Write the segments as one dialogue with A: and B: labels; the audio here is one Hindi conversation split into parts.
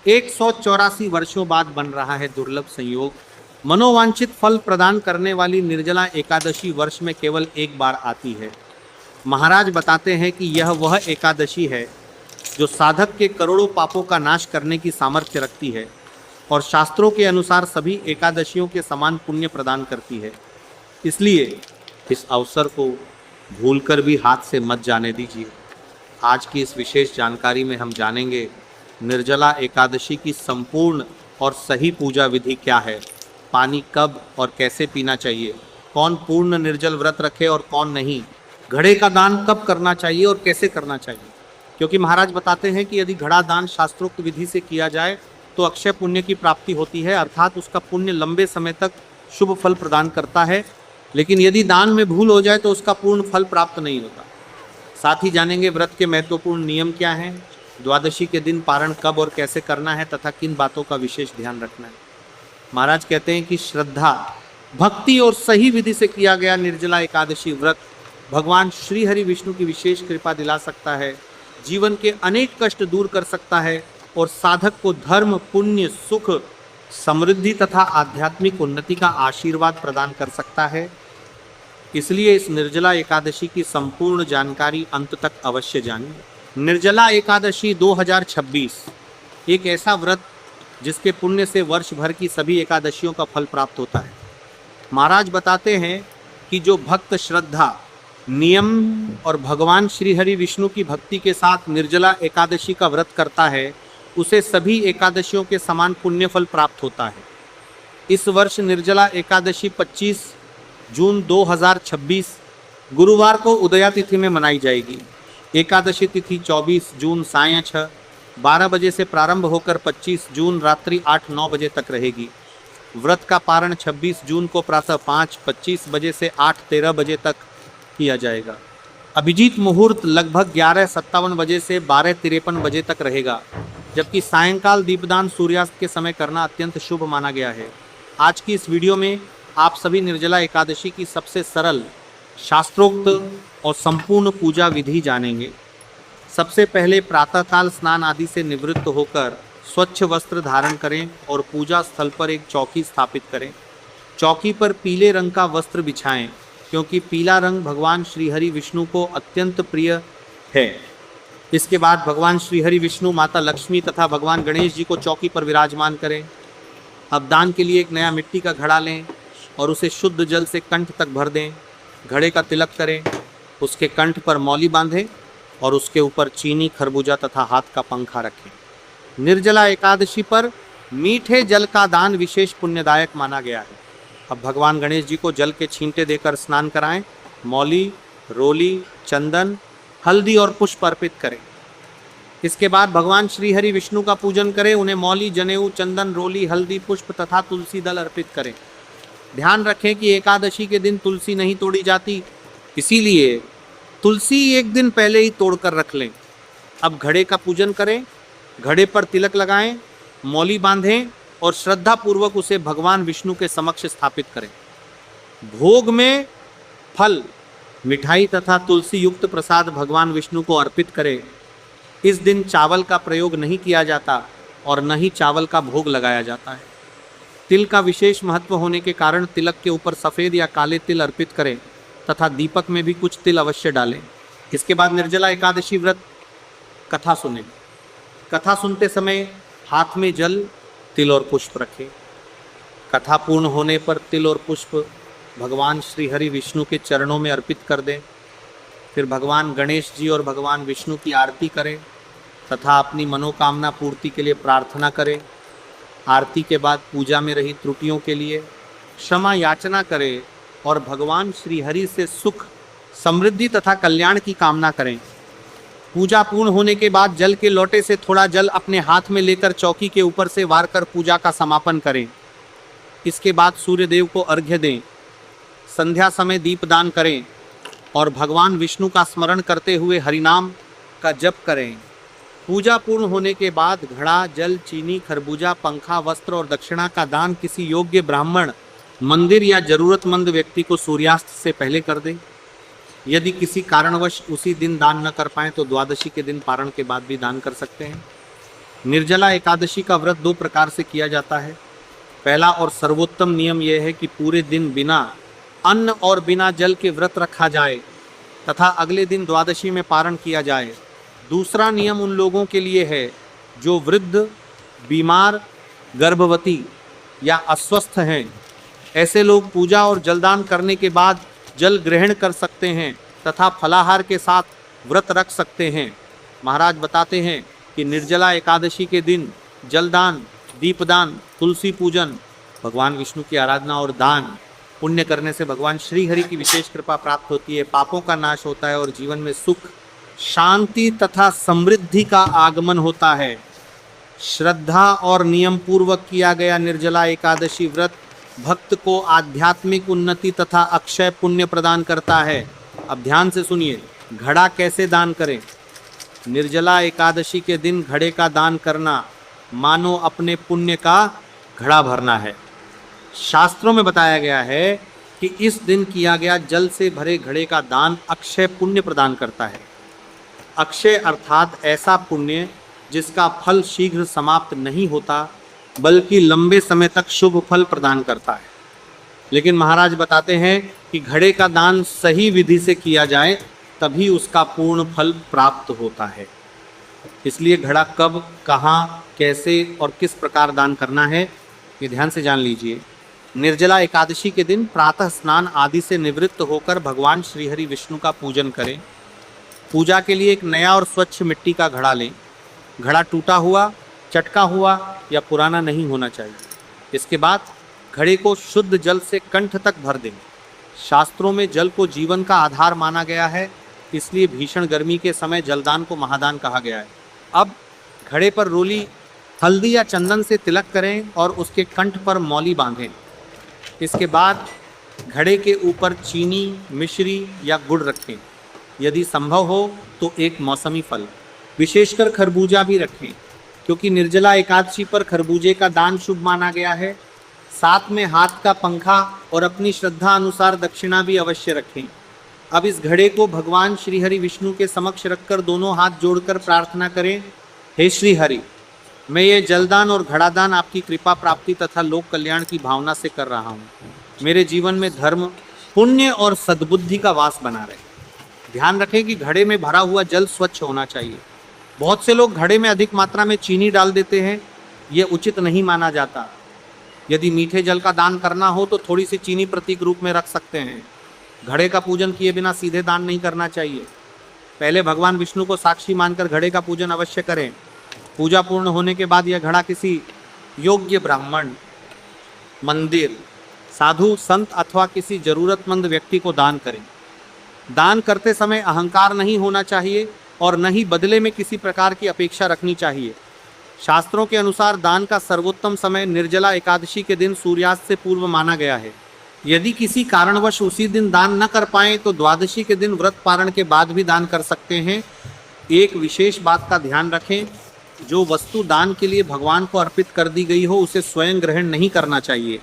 A: 184 वर्षों बाद बन रहा है दुर्लभ संयोग। मनोवांछित फल प्रदान करने वाली निर्जला एकादशी वर्ष में केवल एक बार आती है। महाराज बताते हैं कि यह वह एकादशी है जो साधक के करोड़ों पापों का नाश करने की सामर्थ्य रखती है और शास्त्रों के अनुसार सभी एकादशियों के समान पुण्य प्रदान करती है। इसलिए इस अवसर को भूलकर भी हाथ से मत जाने दीजिए। आज की इस विशेष जानकारी में हम जानेंगे निर्जला एकादशी की संपूर्ण और सही पूजा विधि क्या है, पानी कब और कैसे पीना चाहिए, कौन पूर्ण निर्जल व्रत रखे और कौन नहीं, घड़े का दान कब करना चाहिए और कैसे करना चाहिए। क्योंकि महाराज बताते हैं कि यदि घड़ा दान शास्त्रोक्त विधि से किया जाए तो अक्षय पुण्य की प्राप्ति होती है, अर्थात उसका पुण्य लंबे समय तक शुभ फल प्रदान करता है। लेकिन यदि दान में भूल हो जाए तो उसका पूर्ण फल प्राप्त नहीं होता। साथ ही जानेंगे व्रत के महत्वपूर्ण नियम क्या हैं, द्वादशी के दिन पारण कब और कैसे करना है तथा किन बातों का विशेष ध्यान रखना है। महाराज कहते हैं कि श्रद्धा, भक्ति और सही विधि से किया गया निर्जला एकादशी व्रत भगवान श्री हरि विष्णु की विशेष कृपा दिला सकता है, जीवन के अनेक कष्ट दूर कर सकता है और साधक को धर्म, पुण्य, सुख, समृद्धि तथा आध्यात्मिक उन्नति का आशीर्वाद प्रदान कर सकता है। इसलिए इस निर्जला एकादशी की संपूर्ण जानकारी अंत तक अवश्य जानिए। निर्जला एकादशी 2026 एक ऐसा व्रत जिसके पुण्य से वर्ष भर की सभी एकादशियों का फल प्राप्त होता है। महाराज बताते हैं कि जो भक्त श्रद्धा, नियम और भगवान श्री हरि विष्णु की भक्ति के साथ निर्जला एकादशी का व्रत करता है उसे सभी एकादशियों के समान पुण्य फल प्राप्त होता है। इस वर्ष निर्जला एकादशी 25 जून 2026 गुरुवार को उदया तिथि में मनाई जाएगी। एकादशी तिथि 24 जून सायं 6:12 बजे से प्रारंभ होकर 25 जून रात्रि 8-9 बजे तक रहेगी। व्रत का पारण 26 जून को प्रातः 5:25 बजे से 8:13 बजे तक किया जाएगा। अभिजीत मुहूर्त लगभग 11:57 बजे से 12:53 बजे तक रहेगा, जबकि सायंकाल दीपदान सूर्यास्त के समय करना अत्यंत शुभ माना गया है। आज की इस वीडियो में आप सभी निर्जला एकादशी की सबसे सरल, शास्त्रोक्त और संपूर्ण पूजा विधि जानेंगे। सबसे पहले प्रातःकाल स्नान आदि से निवृत्त होकर स्वच्छ वस्त्र धारण करें और पूजा स्थल पर एक चौकी स्थापित करें। चौकी पर पीले रंग का वस्त्र बिछाएं, क्योंकि पीला रंग भगवान श्री हरि विष्णु को अत्यंत प्रिय है। इसके बाद भगवान श्री हरि विष्णु, माता लक्ष्मी तथा भगवान गणेश जी को चौकी पर विराजमान करें। अब दान के लिए एक नया मिट्टी का घड़ा लें और उसे शुद्ध जल से कंठ तक भर दें। घड़े का तिलक करें, उसके कंठ पर मौली बांधें और उसके ऊपर चीनी, खरबूजा तथा हाथ का पंखा रखें। निर्जला एकादशी पर मीठे जल का दान विशेष पुण्यदायक माना गया है। अब भगवान गणेश जी को जल के छींटे देकर स्नान कराएं। मौली, रोली, चंदन, हल्दी और पुष्प अर्पित करें। इसके बाद भगवान श्री हरि विष्णु का पूजन करें। उन्हें मौली, जनेऊ, चंदन, रोली, हल्दी, पुष्प तथा तुलसी दल अर्पित करें। ध्यान रखें कि एकादशी के दिन तुलसी नहीं तोड़ी जाती, इसीलिए तुलसी एक दिन पहले ही तोड़कर रख लें। अब घड़े का पूजन करें, घड़े पर तिलक लगाएं, मौली बांधें और श्रद्धा पूर्वक उसे भगवान विष्णु के समक्ष स्थापित करें। भोग में फल, मिठाई तथा तुलसी युक्त प्रसाद भगवान विष्णु को अर्पित करें। इस दिन चावल का प्रयोग नहीं किया जाता और न ही चावल का भोग लगाया जाता है। तिल का विशेष महत्व होने के कारण तिलक के ऊपर सफ़ेद या काले तिल अर्पित करें तथा दीपक में भी कुछ तिल अवश्य डालें। इसके बाद निर्जला एकादशी व्रत कथा सुनें। कथा सुनते समय हाथ में जल, तिल और पुष्प रखें। कथा पूर्ण होने पर तिल और पुष्प भगवान श्री हरि विष्णु के चरणों में अर्पित कर दें। फिर भगवान गणेश जी और भगवान विष्णु की आरती करें तथा अपनी मनोकामना पूर्ति के लिए प्रार्थना करें। आरती के बाद पूजा में रही त्रुटियों के लिए क्षमा याचना करें और भगवान श्री हरि से सुख, समृद्धि तथा कल्याण की कामना करें। पूजा पूर्ण होने के बाद जल के लोटे से थोड़ा जल अपने हाथ में लेकर चौकी के ऊपर से वार कर पूजा का समापन करें। इसके बाद सूर्य देव को अर्घ्य दें। संध्या समय दीपदान करें और भगवान विष्णु का स्मरण करते हुए हरिनाम का जप करें। पूजा पूर्ण होने के बाद घड़ा, जल, चीनी, खरबूजा, पंखा, वस्त्र और दक्षिणा का दान किसी योग्य ब्राह्मण, मंदिर या जरूरतमंद व्यक्ति को सूर्यास्त से पहले कर दें। यदि किसी कारणवश उसी दिन दान न कर पाएँ तो द्वादशी के दिन पारण के बाद भी दान कर सकते हैं। निर्जला एकादशी का व्रत दो प्रकार से किया जाता है। पहला और सर्वोत्तम नियम यह है कि पूरे दिन बिना अन्न और बिना जल के व्रत रखा जाए तथा अगले दिन द्वादशी में पारण किया जाए। दूसरा नियम उन लोगों के लिए है जो वृद्ध, बीमार, गर्भवती या अस्वस्थ हैं। ऐसे लोग पूजा और जलदान करने के बाद जल ग्रहण कर सकते हैं तथा फलाहार के साथ व्रत रख सकते हैं। महाराज बताते हैं कि निर्जला एकादशी के दिन जलदान, दीपदान, तुलसी पूजन, भगवान विष्णु की आराधना और दान पुण्य करने से भगवान श्री हरि की विशेष कृपा प्राप्त होती है, पापों का नाश होता है और जीवन में सुख, शांति तथा समृद्धि का आगमन होता है। श्रद्धा और नियम पूर्वक किया गया निर्जला एकादशी व्रत भक्त को आध्यात्मिक उन्नति तथा अक्षय पुण्य प्रदान करता है। अब ध्यान से सुनिए, घड़ा कैसे दान करें। निर्जला एकादशी के दिन घड़े का दान करना मानो अपने पुण्य का घड़ा भरना है। शास्त्रों में बताया गया है कि इस दिन किया गया जल से भरे घड़े का दान अक्षय पुण्य प्रदान करता है। अक्षय अर्थात ऐसा पुण्य जिसका फल शीघ्र समाप्त नहीं होता बल्कि लंबे समय तक शुभ फल प्रदान करता है। लेकिन महाराज बताते हैं कि घड़े का दान सही विधि से किया जाए तभी उसका पूर्ण फल प्राप्त होता है। इसलिए घड़ा कब, कहाँ, कैसे और किस प्रकार दान करना है ये ध्यान से जान लीजिए। निर्जला एकादशी के दिन प्रातः स्नान आदि से निवृत्त होकर भगवान श्रीहरि विष्णु का पूजन करें। पूजा के लिए एक नया और स्वच्छ मिट्टी का घड़ा लें। घड़ा टूटा हुआ, चटका हुआ या पुराना नहीं होना चाहिए। इसके बाद घड़े को शुद्ध जल से कंठ तक भर दें। शास्त्रों में जल को जीवन का आधार माना गया है, इसलिए भीषण गर्मी के समय जलदान को महादान कहा गया है। अब घड़े पर रोली हल्दी या चंदन से तिलक करें और उसके कंठ पर मौली बांधें। इसके बाद घड़े के ऊपर चीनी, मिश्री या गुड़ रखें। यदि संभव हो तो एक मौसमी फल, विशेषकर खरबूजा भी रखें, क्योंकि निर्जला एकादशी पर खरबूजे का दान शुभ माना गया है। साथ में हाथ का पंखा और अपनी श्रद्धा अनुसार दक्षिणा भी अवश्य रखें। अब इस घड़े को भगवान श्री हरि विष्णु के समक्ष रखकर दोनों हाथ जोड़कर प्रार्थना करें, हे श्री हरि, मैं ये जलदान और घड़ादान आपकी कृपा प्राप्ति तथा लोक कल्याण की भावना से कर रहा हूँ। मेरे जीवन में धर्म, पुण्य और सद्बुद्धि का वास बना रहे। ध्यान रखें कि घड़े में भरा हुआ जल स्वच्छ होना चाहिए। बहुत से लोग घड़े में अधिक मात्रा में चीनी डाल देते हैं, ये उचित नहीं माना जाता। यदि मीठे जल का दान करना हो तो थोड़ी सी चीनी प्रतीक रूप में रख सकते हैं। घड़े का पूजन किए बिना सीधे दान नहीं करना चाहिए। पहले भगवान विष्णु को साक्षी मानकर घड़े का पूजन अवश्य करें। पूजा पूर्ण होने के बाद यह घड़ा किसी योग्य ब्राह्मण, मंदिर, साधु, संत अथवा किसी जरूरतमंद व्यक्ति को दान करें। दान करते समय अहंकार नहीं होना चाहिए और न ही बदले में किसी प्रकार की अपेक्षा रखनी चाहिए। शास्त्रों के अनुसार दान का सर्वोत्तम समय निर्जला एकादशी के दिन सूर्यास्त से पूर्व माना गया है। यदि किसी कारणवश उसी दिन दान न कर पाएं तो द्वादशी के दिन व्रत पारण के बाद भी दान कर सकते हैं। एक विशेष बात का ध्यान रखें, जो वस्तु दान के लिए भगवान को अर्पित कर दी गई हो उसे स्वयं ग्रहण नहीं करना चाहिए।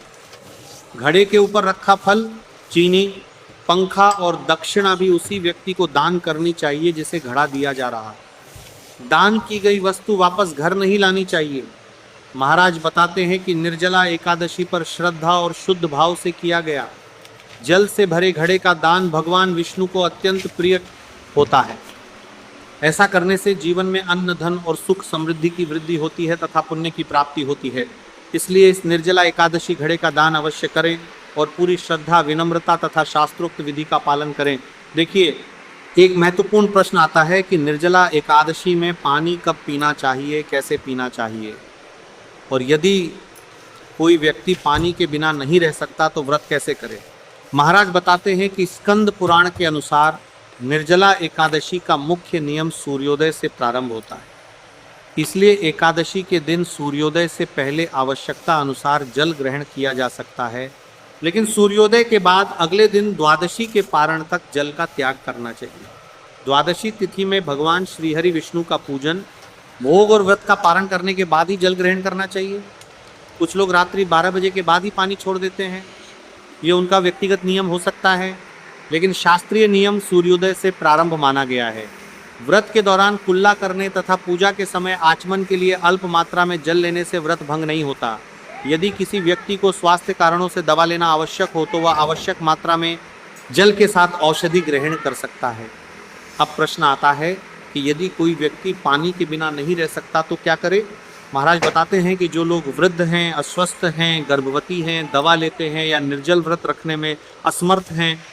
A: घड़े के ऊपर रखा फल, चीनी, पंखा और दक्षिणा भी उसी व्यक्ति को दान करनी चाहिए जिसे घड़ा दिया जा रहा है। दान की गई वस्तु वापस घर नहीं लानी चाहिए। महाराज बताते हैं कि निर्जला एकादशी पर श्रद्धा और शुद्ध भाव से किया गया जल से भरे घड़े का दान भगवान विष्णु को अत्यंत प्रिय होता है। ऐसा करने से जीवन में अन्न, धन और सुख समृद्धि की वृद्धि होती है तथा पुण्य की प्राप्ति होती है। इसलिए इस निर्जला एकादशी घड़े का दान अवश्य करें और पूरी श्रद्धा, विनम्रता तथा शास्त्रोक्त विधि का पालन करें। देखिए, एक महत्वपूर्ण प्रश्न आता है कि निर्जला एकादशी में पानी कब पीना चाहिए, कैसे पीना चाहिए, और यदि कोई व्यक्ति पानी के बिना नहीं रह सकता तो व्रत कैसे करे। महाराज बताते हैं कि स्कंद पुराण के अनुसार निर्जला एकादशी का मुख्य नियम सूर्योदय से प्रारंभ होता है। इसलिए एकादशी के दिन सूर्योदय से पहले आवश्यकता अनुसार जल ग्रहण किया जा सकता है, लेकिन सूर्योदय के बाद अगले दिन द्वादशी के पारण तक जल का त्याग करना चाहिए। द्वादशी तिथि में भगवान श्रीहरि विष्णु का पूजन, भोग और व्रत का पारण करने के बाद ही जल ग्रहण करना चाहिए। कुछ लोग रात्रि 12 बजे के बाद ही पानी छोड़ देते हैं, ये उनका व्यक्तिगत नियम हो सकता है, लेकिन शास्त्रीय नियम सूर्योदय से प्रारंभ माना गया है। व्रत के दौरान कुल्ला करने तथा पूजा के समय आचमन के लिए अल्प मात्रा में जल लेने से व्रत भंग नहीं होता। यदि किसी व्यक्ति को स्वास्थ्य कारणों से दवा लेना आवश्यक हो तो वह आवश्यक मात्रा में जल के साथ औषधि ग्रहण कर सकता है। अब प्रश्न आता है कि यदि कोई व्यक्ति पानी के बिना नहीं रह सकता तो क्या करे। महाराज बताते हैं कि जो लोग वृद्ध हैं, अस्वस्थ हैं, गर्भवती हैं, दवा लेते हैं या निर्जल व्रत रखने में असमर्थ हैं,